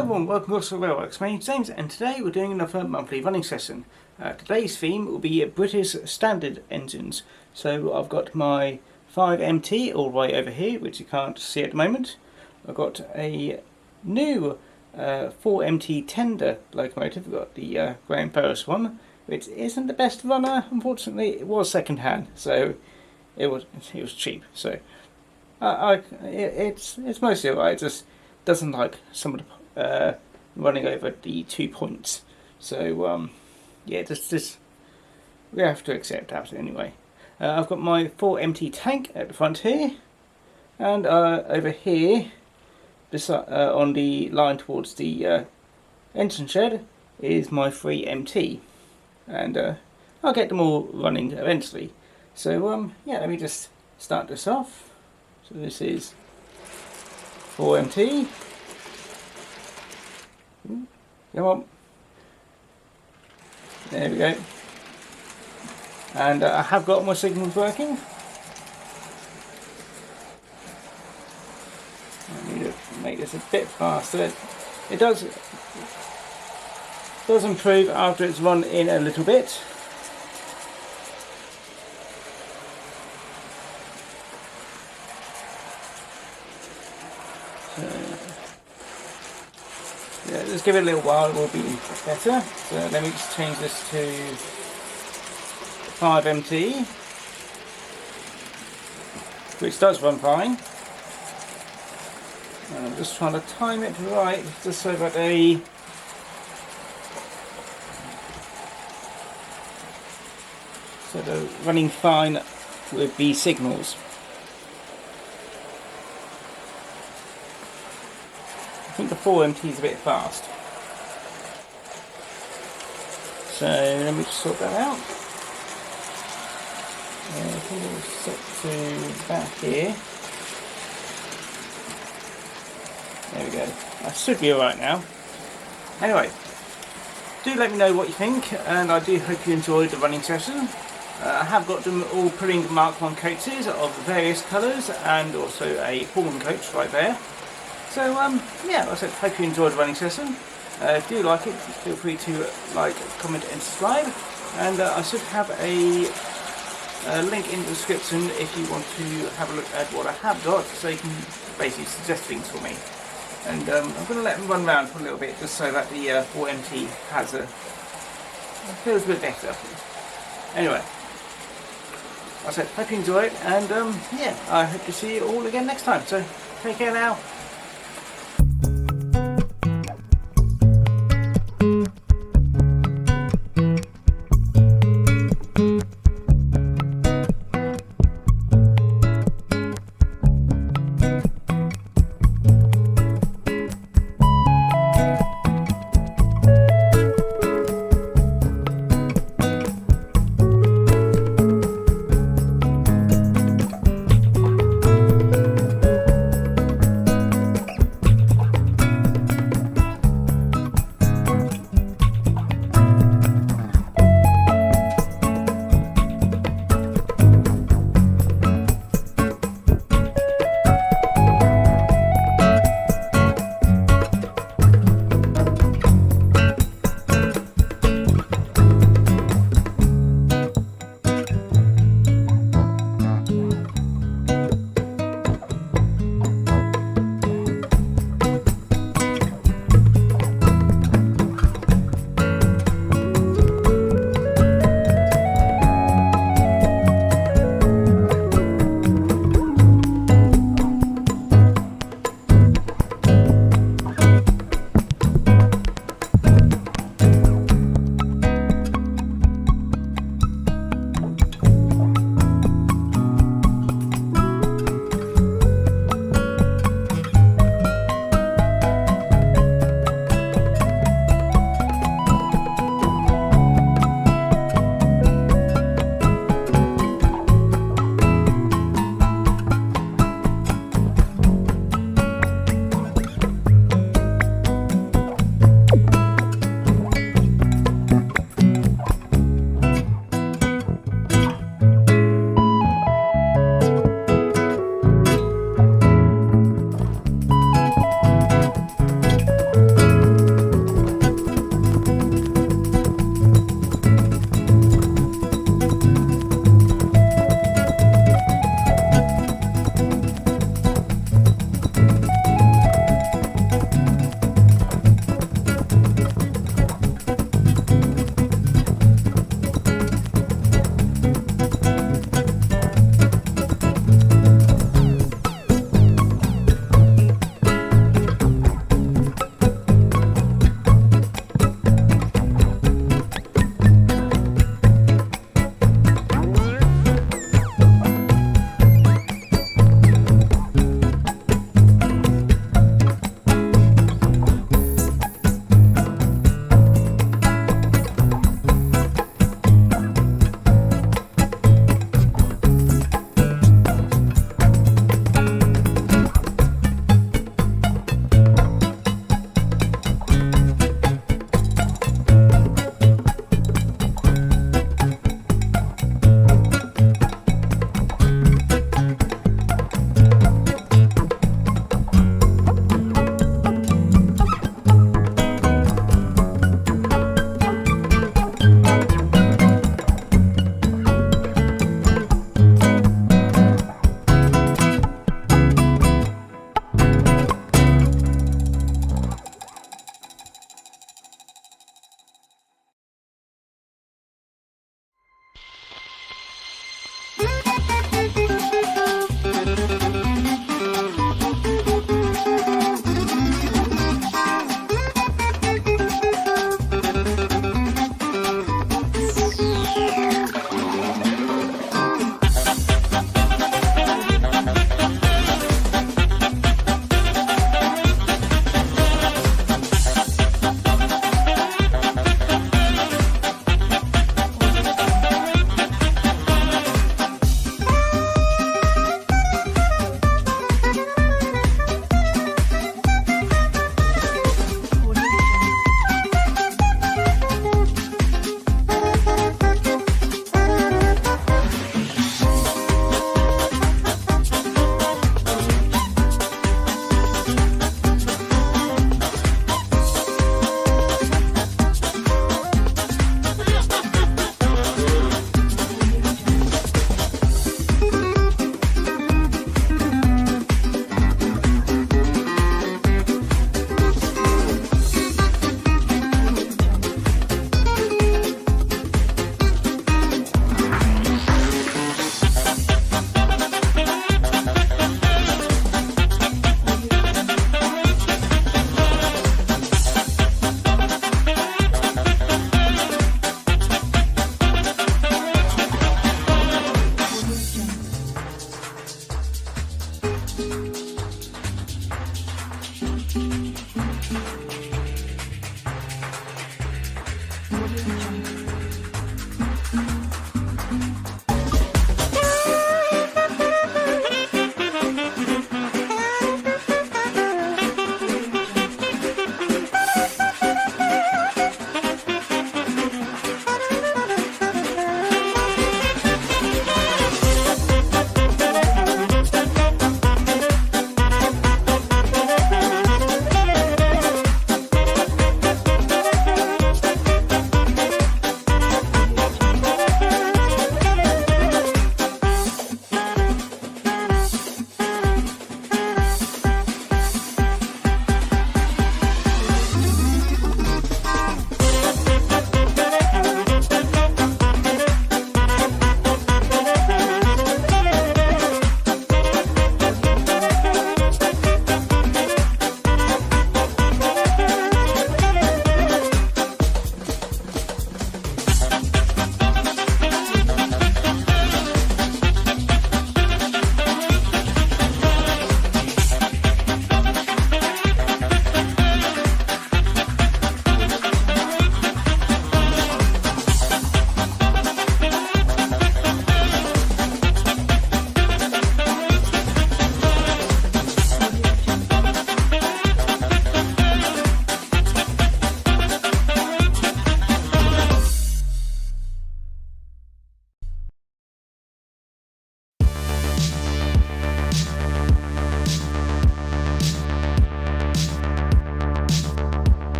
everyone, welcome to Railworks. My name's James and today we're doing another monthly running session. Today's theme will be British standard engines. So I've got my 5MT all the way over here, which you can't see at the moment. I've got a new 4MT tender locomotive. I've got the Graham Ferris one, which isn't the best runner. Unfortunately, it was second hand, so it was cheap. So it's mostly alright. It just doesn't like some of the running over the 2 points. So yeah, just we have to accept that anyway. I've got my 4MT tank at the front here, and over here, on the line towards the engine shed, is my 3MT, and I'll get them all running eventually. So yeah, let me just start this off. So this is 4MT. Come on. There we go. And I have got my signals working. I need to make this a bit faster. It does improve after it's run in a little bit. Yeah, just give it a little while, it will be better. So let me just change this to 5MT, which does run fine. And I'm just trying to time it right, just so that they're running fine with the signals. I think the 4MT is a bit fast. So let me just sort that out. I think it'll set to back here. There we go. That should be alright now. Anyway, do let me know what you think, and I do hope you enjoyed the running session. I have got them all pulling Mk.1 coaches of various colours, and also a Pullman coach right there. So yeah, I said, hope you enjoyed the running session. If you do like it, feel free to like, comment and subscribe. And I should have a link in the description if you want to have a look at what I have got, so you can basically suggest things for me. And I'm going to let them run around for a little bit, just so that the 4MT feels a bit better. Anyway, I said, hope you enjoy it, and yeah, I hope to see you all again next time. So take care now.